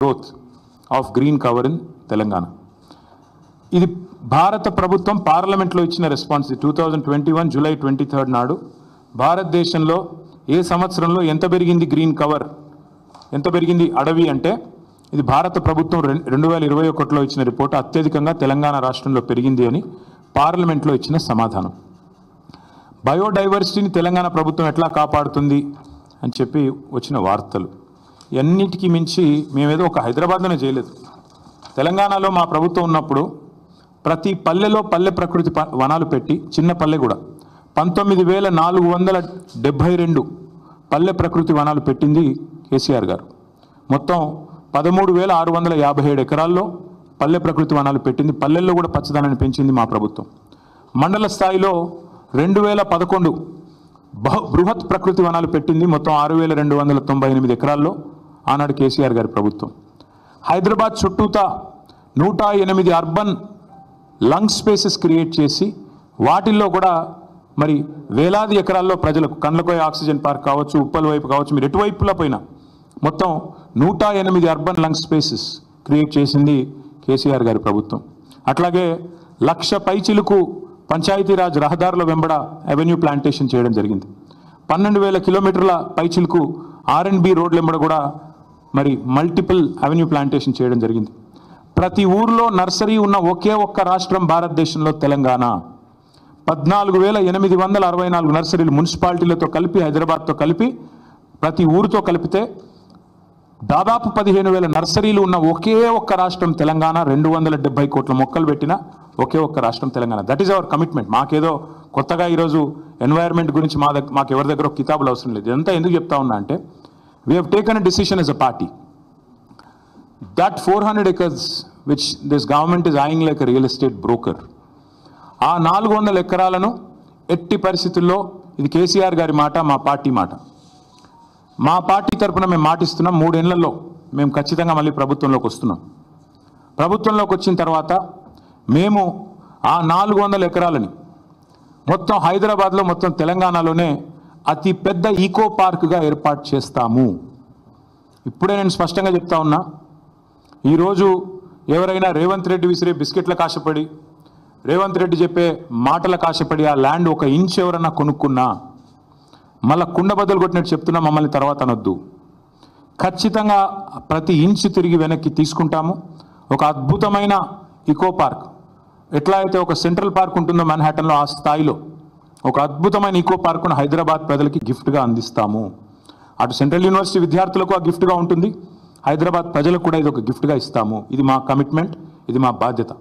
growth of green cover in Telangana. ఇది భారత ప్రభుత్వం పార్లమెంట్లో ఇచ్చిన రెస్పాన్స్ 2021 జూలై 23 నాడు భారతదేశంలో ఏ సంవత్సరంలో ఎంత పెరిగింది గ్రీన్ కవర్, ఎంత పెరిగింది అడవి అంటే ఇది భారత ప్రభుత్వం 2021లో ఇచ్చిన రిపోర్ట్ అత్యధికంగా తెలంగాణ రాష్ట్రంలో పెరిగింది అని పార్లమెంట్లో ఇచ్చిన సమాధానం. బయోడైవర్సిటీని తెలంగాణ ప్రభుత్వం ఎట్లా కాపాడుతుంది అని చెప్పి వచ్చిన వార్తలు అన్నిటికీ మించి మేమేదో ఒక హైదరాబాద్లోనే చేయలేదు. తెలంగాణలో మా ప్రభుత్వం ఉన్నప్పుడు ప్రతి పల్లెలో పల్లె ప్రకృతి వనాలు పెట్టి, చిన్న పల్లె కూడా 19,472 పల్లె ప్రకృతి వనాలు పెట్టింది కేసీఆర్ గారు. మొత్తం 13,657 ఎకరాల్లో పల్లె ప్రకృతి వనాలు పెట్టింది. పల్లెల్లో కూడా పచ్చదనాన్ని పెంచింది మా ప్రభుత్వం. మండల స్థాయిలో 2011 బృహత్ ప్రకృతి వనాలు పెట్టింది. మొత్తం 6,298 ఎకరాల్లో ఆనాడు కేసీఆర్ గారి ప్రభుత్వం. హైదరాబాద్ చుట్టూతా 108 అర్బన్ లంగ్ స్పేసెస్ క్రియేట్ చేసి వాటిల్లో కూడా మరి వేలాది ఎకరాల్లో ప్రజలకు కండ్లకోయ ఆక్సిజన్ పార్క్ కావచ్చు, ఉప్పల్ వైపు కావచ్చు, మీరు ఎటువైపులా పోయినా మొత్తం 108 అర్బన్ లంగ్ స్పేసెస్ క్రియేట్ చేసింది కేసీఆర్ గారి ప్రభుత్వం. అట్లాగే 1,00,000 పైచిలుకు పంచాయతీరాజ్ రహదారుల వెంబడ అవెన్యూ ప్లాంటేషన్ చేయడం జరిగింది. 12,000 కిలోమీటర్ల పైచిలుకు R&B రోడ్ల వెంబడ కూడా మరి మల్టిపుల్ అవెన్యూ ప్లాంటేషన్ చేయడం జరిగింది. ప్రతి ఊర్లో నర్సరీ ఉన్న ఒకే ఒక్క రాష్ట్రం భారతదేశంలో తెలంగాణ. 14,864 నర్సరీలు మున్సిపాలిటీలతో కలిపి, హైదరాబాద్తో కలిపి, ప్రతి ఊరితో కలిపితే దాదాపు 15,000 నర్సరీలు ఉన్న ఒకే ఒక్క రాష్ట్రం తెలంగాణ. 270 కోట్ల మొక్కలు పెట్టిన ఒకే ఒక్క రాష్ట్రం Telangana. That is our commitment. మాకేదో కొత్తగా ఈరోజు ఎన్వైర్న్మెంట్ గురించి మాకు ఎవరి దగ్గర కితాబులు అవసరం లేదు. ఇదంతా ఎందుకు చెప్తా ఉన్నా అంటే we have taken a decision as a party that 400 acres which this government is eyeing like a real estate broker, ఆ 400 ఎకరాలను ఎట్టి పరిస్థితుల్లో, ఇది కేసీఆర్ గారి మాట, మా పార్టీ మాట, మా పార్టీ తరఫున మేము మాటిస్తున్నాం, 3 ఏళ్లలో మేము ఖచ్చితంగా మళ్ళీ ప్రభుత్వంలోకి వస్తున్నాం. ప్రభుత్వంలోకి వచ్చిన తర్వాత మేము ఆ 400 ఎకరాలని మొత్తం హైదరాబాద్లో, మొత్తం తెలంగాణలోనే అతి పెద్ద ఈకో పార్క్గా ఏర్పాటు చేస్తాము. ఇప్పుడే నేను స్పష్టంగా చెప్తా ఉన్నా, ఈరోజు ఎవరైనా రేవంత్ రెడ్డి విసిరే బిస్కెట్లకు ఆశపడి, రేవంత్ రెడ్డి చెప్పే మాటలకు ఆశపడి ఆ ల్యాండ్ 1 ఇంచ్ ఎవరన్నా కొనుక్కున్నా మళ్ళీ కుండ బద్దలు కొట్టినట్టు చెప్తున్నా, మమ్మల్ని తర్వాత అనొద్దు. ఖచ్చితంగా ప్రతి ఇంచ్ తిరిగి వెనక్కి తీసుకుంటాము. ఒక అద్భుతమైన ఈకో పార్క్, ఎట్లా అయితే ఒక సెంట్రల్ పార్క్ ఉంటుందో మ్యాన్హాటన్లో, ఆ స్థాయిలో ఒక అద్భుతమైన ఈకో పార్కును హైదరాబాద్ ప్రజలకి గిఫ్ట్గా అందిస్తాము. అటు సెంట్రల్ యూనివర్సిటీ విద్యార్థులకు ఆ గిఫ్ట్గా ఉంటుంది, హైదరాబాద్ ప్రజలకు కూడా ఇది ఒక గిఫ్ట్గా ఇస్తాము. ఇది మా కమిట్మెంట్, ఇది మా బాధ్యత.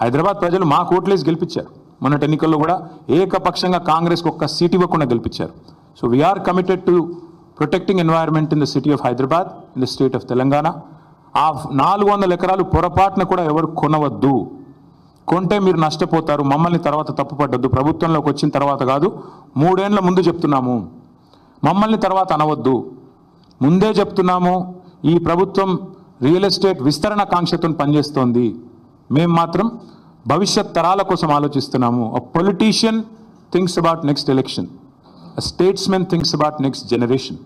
హైదరాబాద్ ప్రజలు మా ఓట్లేసి గెలిపించారు. మొన్నటి ఎన్నికల్లో కూడా ఏకపక్షంగా కాంగ్రెస్కి 1 సీట్ ఇవ్వకుండా గెలిపించారు. So we're committed to protecting environment in the city of Hyderabad, in the state of Telangana. ఆ 400 ఎకరాలు పొరపాటున కూడా ఎవరు కొనవద్దు. కొంటే మీరు నష్టపోతారు. మమ్మల్ని తర్వాత తప్పుపడ్డద్దు. ప్రభుత్వంలోకి వచ్చిన తర్వాత కాదు, 3 ఏళ్ల ముందు చెప్తున్నాము. మమ్మల్ని తర్వాత అనవద్దు. ముందే చెప్తున్నాము, ఈ ప్రభుత్వం రియల్ ఎస్టేట్ విస్తరణ కాంక్షతో పనిచేస్తోంది. మేము మాత్రం భవిష్యత్ తరాల కోసం ఆలోచిస్తున్నాము. A politician thinks about next election, a statesmen thinks about next generation.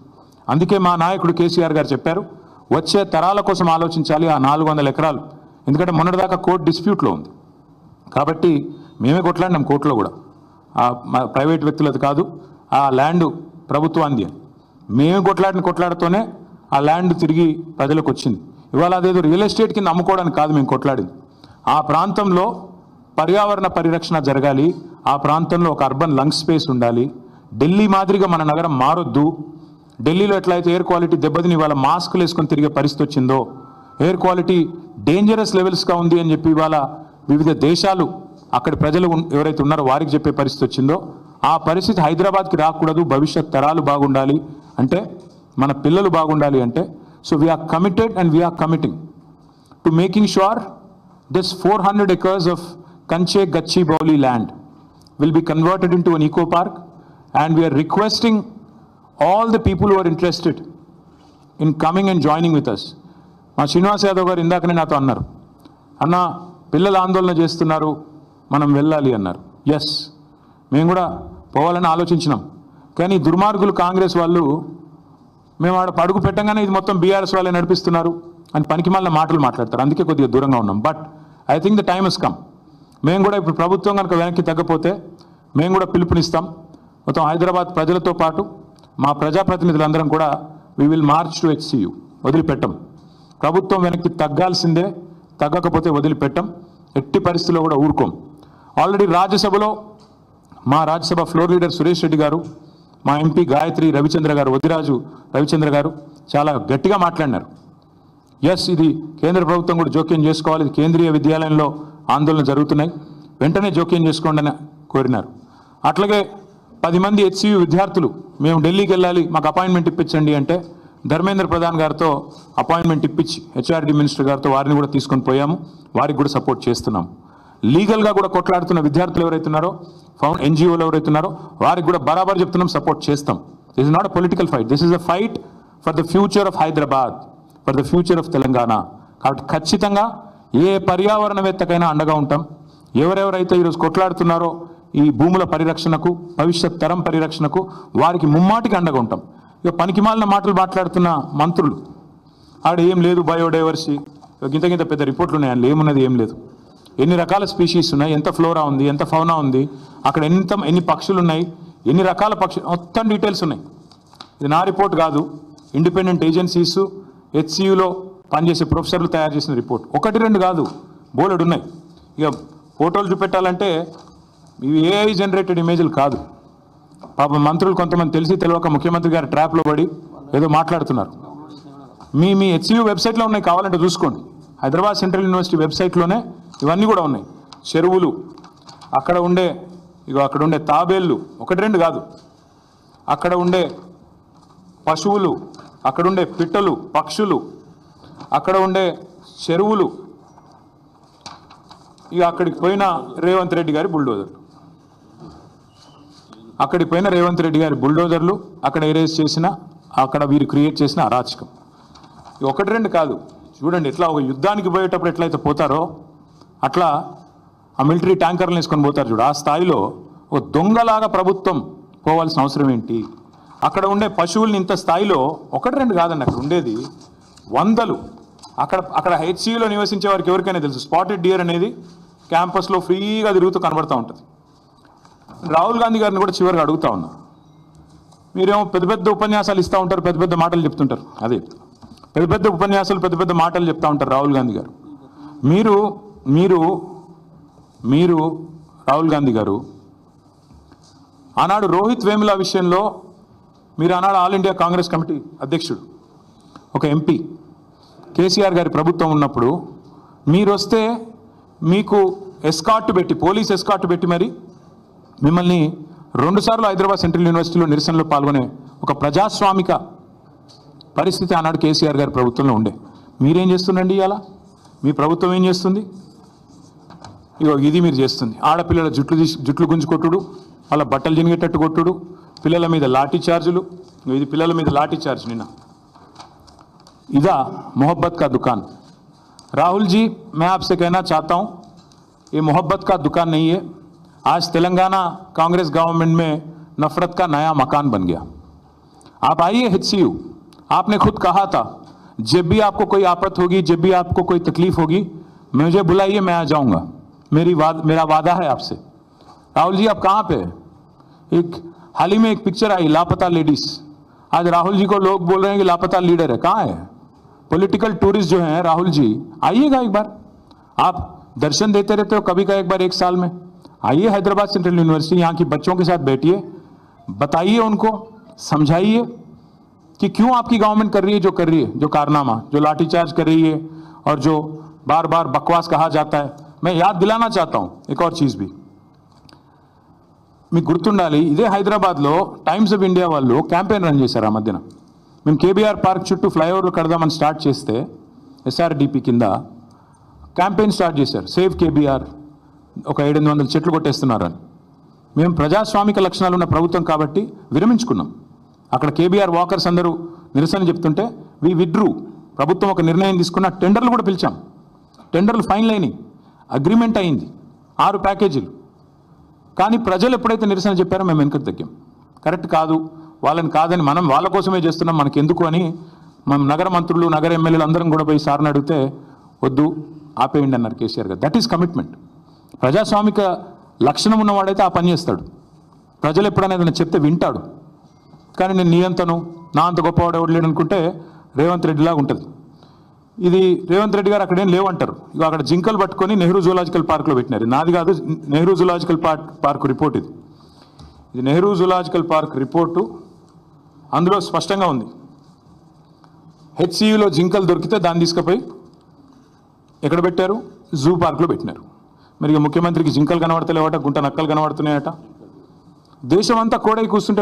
అందుకే మా నాయకుడు కేసీఆర్ గారు చెప్పారు, వచ్చే తరాల కోసం ఆలోచించాలి ఆ 400 ఎకరాలు. ఎందుకంటే మొన్నటిదాకా కోర్టు డిస్ప్యూట్లో ఉంది కాబట్టి మేమే కొట్లాడినాం కోర్టులో కూడా. ప్రైవేట్ వ్యక్తులది కాదు, ఆ ల్యాండ్ ప్రభుత్వాన్ని అని మేమే కొట్లాడుతూనే ఆ ల్యాండ్ తిరిగి ప్రజలకు వచ్చింది. ఇవాళ అదేదో రియల్ ఎస్టేట్ కింద అమ్ముకోవడానికి కాదు మేము కొట్లాడింది. ఆ ప్రాంతంలో పర్యావరణ పరిరక్షణ జరగాలి, ఆ ప్రాంతంలో ఒక అర్బన్ లంగ్ స్పేస్ ఉండాలి. ఢిల్లీ మాదిరిగా మన నగరం మారొద్దు. ఢిల్లీలో ఎట్లయితే ఎయిర్ క్వాలిటీ దెబ్బతిని ఇవాళ మాస్కులు వేసుకొని తిరిగే పరిస్థితి వచ్చిందో, ఎయిర్ క్వాలిటీ డేంజరస్ లెవెల్స్గా ఉంది అని చెప్పి ఇవాళ వివిధ దేశాలు అక్కడి ప్రజలు ఎవరైతే ఉన్నారో వారికి చెప్పే పరిస్థితి వచ్చిందో, ఆ పరిస్థితి హైదరాబాద్కి రాకూడదు. భవిష్యత్ తరాలు బాగుండాలి అంటే, మన పిల్లలు బాగుండాలి అంటే, so we're committed and we're committing to making sure this 400 acres of Kanche Gachibowli land will be converted into an eco park, and we are requesting all the people who are interested in coming and joining with us. మా శ్రీనివాస్ యాదవ్ గారు ఇందాకనే నాతో అన్నారు, అన్న పిల్లలు ఆందోళన చేస్తున్నారు, మనం వెళ్ళాలి అన్నారు. ఎస్, మేము కూడా పోవాలని ఆలోచించినాం. కానీ దుర్మార్గులు కాంగ్రెస్ వాళ్ళు మేము ఆడ అడుగు పెట్టగానే ఇది మొత్తం బీఆర్ఎస్ వాళ్ళే నడిపిస్తున్నారు, అని పనికిమాలిన మాటలు మాట్లాడతారు. అందుకే కొద్దిగా దూరంగా ఉన్నాం. But I think the time has come. మేము కూడా ఇప్పుడు ప్రభుత్వం కనుక వెనక్కి తగ్గపోతే మేము కూడా పిలుపునిస్తాం. మొత్తం హైదరాబాద్ ప్రజలతో పాటు మా ప్రజాప్రతినిధులందరం కూడా we will March to HCU. వదిలిపెట్టం. ప్రభుత్వం వెనక్కి తగ్గాల్సిందే, తగ్గకపోతే వదిలిపెట్టం. ఎట్టి పరిస్థితుల్లో కూడా ఊరుకోం. ఆల్రెడీ రాజ్యసభలో మా రాజ్యసభ ఫ్లోర్ లీడర్ సురేష్ రెడ్డి గారు, మా ఎంపీ గాయత్రి రవిచంద్ర గారు, వదిరాజు రవిచంద్ర గారు చాలా గట్టిగా మాట్లాడినారు. ఎస్, ఇది కేంద్ర ప్రభుత్వం కూడా జోక్యం చేసుకోవాలి, ఇది కేంద్రీయ విద్యాలయంలో ఆందోళన జరుగుతున్నాయి, వెంటనే జోక్యం చేసుకోండి అని కోరినారు. అట్లాగే 10 మంది HCU విద్యార్థులు మేము ఢిల్లీకి వెళ్ళాలి, మాకు అపాయింట్మెంట్ ఇప్పించండి అంటే ధర్మేంద్ర ప్రధాన్ గారితో అపాయింట్మెంట్ ఇప్పించి HRD మినిస్టర్ గారితో వారిని కూడా తీసుకొని పోయాము. వారికి కూడా సపోర్ట్ చేస్తున్నాము. లీగల్గా కూడా కొట్లాడుతున్న విద్యార్థులు ఎవరైతున్నారో, NGOలు ఎవరైతున్నారో వారికి కూడా బరాబర్ చెప్తున్నాం, సపోర్ట్ చేస్తాం. This is not a political fight, this is a fight for the future of Hyderabad, for the future of Telangana. కాబట్టి ఖచ్చితంగా ఏ పర్యావరణవేత్తకైనా అండగా ఉంటాం. ఎవరెవరైతే ఈరోజు కొట్లాడుతున్నారో ఈ భూముల పరిరక్షణకు, భవిష్యత్ తరం పరిరక్షణకు, వారికి ముమ్మాటికి అండగా ఉంటాం. ఇక పనికిమాలిన మాటలు మాట్లాడుతున్న మంత్రులు, ఆడ ఏం లేదు బయోడైవర్సిటీ, గింత పెద్ద రిపోర్ట్లు ఉన్నాయి, అందులో ఏమున్నది ఏం లేదు. ఎన్ని రకాల స్పీషీస్ ఉన్నాయి, ఎంత ఫ్లోరా ఉంది, ఎంత ఫౌనా ఉంది, అక్కడ ఎన్ని పక్షులు ఉన్నాయి, ఎన్ని రకాల పక్షులు, మొత్తం డీటెయిల్స్ ఉన్నాయి. ఇది నా రిపోర్ట్ కాదు, ఇండిపెండెంట్ ఏజెన్సీస్ HCUలో పనిచేసే ప్రొఫెసర్లు తయారు చేసిన రిపోర్ట్. 1-2 కాదు, బోలెడు ఉన్నాయి. ఇక ఫోటోలు చూపెట్టాలంటే ఇవి AI జనరేటెడ్ ఇమేజ్లు కాదు. పాపం మంత్రులు కొంతమంది తెలిసి తెలియక ముఖ్యమంత్రి గారి ట్రాప్లో పడి ఏదో మాట్లాడుతున్నారు. మీ HCU వెబ్సైట్లో ఉన్నాయి, కావాలంటే చూసుకోండి. హైదరాబాద్ సెంట్రల్ యూనివర్సిటీ వెబ్సైట్లోనే ఇవన్నీ కూడా ఉన్నాయి. చెరువులు, అక్కడ ఉండే తాబేళ్ళు, 1-2 కాదు, అక్కడ ఉండే పశువులు, అక్కడ ఉండే పిట్టలు, పక్షులు, అక్కడ ఉండే చెరువులు, ఇక అక్కడికి పోయిన రేవంత్ రెడ్డి గారి బుల్డోజర్లు, అక్కడికి పోయిన రేవంత్ రెడ్డి గారి బుల్డోజర్లు, అక్కడ ఎరేజ్ చేసిన, అక్కడ వీరు క్రియేట్ చేసిన అరాచకం. 1-2 కాదు, చూడండి ఎట్లా ఒక యుద్ధానికి పోయేటప్పుడు ఎట్లయితే పోతారో అట్లా ఆ మిలిటరీ ట్యాంకర్లు వేసుకొని పోతారు చూడు, ఆ స్థాయిలో ఒక దొంగలాగా ప్రభుత్వం పోవాల్సిన అవసరం ఏంటి? అక్కడ ఉండే పశువుల్ని ఇంత స్థాయిలో 1-2 కాదండి, అక్కడ ఉండేది వందలు. అక్కడ HCUలో నివసించే వారికి ఎవరికైనా తెలుసు, స్పాటెడ్ డియర్ అనేది క్యాంపస్లో ఫ్రీగా తిరుగుతూ కనబడుతూ ఉంటుంది. రాహుల్ గాంధీ గారిని కూడా చివరిగా అడుగుతా ఉన్నా, మీరేమో పెద్ద పెద్ద ఉపన్యాసాలు ఇస్తూ ఉంటారు, పెద్ద పెద్ద మాటలు చెప్తుంటారు, అదే పెద్ద పెద్ద ఉపన్యాసాలు, పెద్ద పెద్ద మాటలు చెప్తూ ఉంటారు రాహుల్ గాంధీ గారు. మీరు రాహుల్ గాంధీ గారు ఆనాడు రోహిత్ వేముల విషయంలో మీరు ఆనాడు ఆల్ ఇండియా కాంగ్రెస్ కమిటీ అధ్యక్షుడు, ఒక ఎంపీ, కేసీఆర్ గారి ప్రభుత్వం ఉన్నప్పుడు మీరు వస్తే మీకు ఎస్కార్ట్ పెట్టి, పోలీస్ ఎస్కార్ట్ పెట్టి మరి మిమ్మల్ని 2 సార్లు హైదరాబాద్ సెంట్రల్ యూనివర్సిటీలో నిరసనలో పాల్గొనే ఒక ప్రజాస్వామిక పరిస్థితి ఆనాడు కేసీఆర్ గారి ప్రభుత్వంలో ఉండే. మీరేం చేస్తుండండి ఇవాళ? మీ ప్రభుత్వం ఏం చేస్తుంది? ఇగో ఇది మీరు చేస్తుంది. ఆడపిల్లల జుట్లు గుంజు కొట్టుడు, వాళ్ళ బట్టలు చినిగేటట్టు కొట్టుడు, పిల్లల మీద లాఠీ చార్జులు. ఇది పిల్లల మీద లాఠీ చార్జ్ నిన్న. इदा मोहब्बत का दुकान। राहुल जी, मैं आपसे कहना चाहता हूं, ये मोहब्बत का दुकान नहीं है। आज तेलंगाना कांग्रेस गवर्नमेंट में नफरत का नया मकान बन गया। आप आइए HCU, आपने खुद कहा था जब भी आपको कोई आफत होगी, जब भी आपको कोई तकलीफ होगी, मुझे बुलाइए, मैं आ जाऊंगा। मेरा वादा है आपसे। राहुल जी, आप कहाँ पे? एक हाल ही में एक पिक्चर आई, लापता लेडीज। आज राहुल जी को लोग बोल रहे हैं कि लापता लीडर है। कहाँ है? पॉलिटिकल टूरिस्ट जो हैं राहुल जी, आइएगा एक बार। आप दर्शन देते रहते हो, कभी का एक बार 1 साल में आइए हैदराबाद सेंट्रल यूनिवर्सिटी, यहाँ की बच्चों के साथ बैठिए, बताइए उनको, समझाइए कि क्यों आपकी गवर्नमेंट कर रही है जो कर रही है, जो कारनामा, जो लाठीचार्ज कर रही है और जो बार बार बकवास कहा जाता है। मैं याद दिलाना चाहता हूँ एक और चीज़ भी, మీకు గుర్తుండాలి, ఇదే హైదరాబాద్లో టైమ్స్ ఆఫ్ ఇండియా వాళ్ళు క్యాంపెయిన్ రన్ చేశారు. ఆ మధ్యన మేము కేబీఆర్ పార్క్ చుట్టూ ఫ్లైఓవర్లు కడదామని స్టార్ట్ చేస్తే SRDP కింద క్యాంపెయిన్ స్టార్ట్ చేశారు, సేవ్ కేబీఆర్, ఒక 700 చెట్లు కొట్టేస్తున్నారు అని. మేము ప్రజాస్వామిక లక్షణాలు ఉన్న ప్రభుత్వం కాబట్టి విరమించుకున్నాం. అక్కడ కేబీఆర్ వాకర్స్ అందరూ నిరసన చెప్తుంటే వి విడ్రూ. ప్రభుత్వం ఒక నిర్ణయం తీసుకున్న, టెండర్లు కూడా పిలిచాం, టెండర్లు ఫైనల్ అయినాయి, అగ్రిమెంట్ అయింది, 6 ప్యాకేజీలు. కానీ ప్రజలు ఎప్పుడైతే నిరసన చెప్పారో మేము వెనుకకు తగ్గాం. కరెక్ట్ కాదు, వాళ్ళని కాదని, మనం వాళ్ళ కోసమే చేస్తున్నాం, మనకెందుకు అని మనం నగర మంత్రులు నగర ఎమ్మెల్యేలు అందరం కూడా పోయి సార్ని అడిగితే వద్దు ఆపేయండి అన్నారు కేసీఆర్ గారు. That is commitment. ప్రజాస్వామిక లక్షణం ఉన్నవాడైతే ఆ పని చేస్తాడు. ప్రజలు ఎప్పుడైనా ఏదైనా చెప్తే వింటాడు. కానీ నేను నీ అంతను నా అంత గొప్పవాడు ఎవడు లేడు అనుకుంటే రేవంత్ రెడ్డిలాగా ఉంటుంది. ఇది రేవంత్ రెడ్డి గారు అక్కడేం లేవంటారు. ఇక అక్కడ జింకలు పట్టుకొని నెహ్రూ జూలాజికల్ పార్క్లో పెట్టినారు. నాది కాదు, నెహ్రూ జూలాజికల్ పార్క్ రిపోర్ట్ ఇది నెహ్రూ జూలాజికల్ పార్క్ రిపోర్టు. అందులో స్పష్టంగా ఉంది, హెచ్సియులో జింకలు దొరికితే దాన్ని తీసుకుపోయి ఎక్కడ పెట్టారు, జూ పార్క్లో పెట్టినారు. మరి ముఖ్యమంత్రికి జింకలు కనబడతలేవట, గుంట నక్కలు కనబడుతున్నాయట. దేశం అంతా కోడై కూర్చుంటే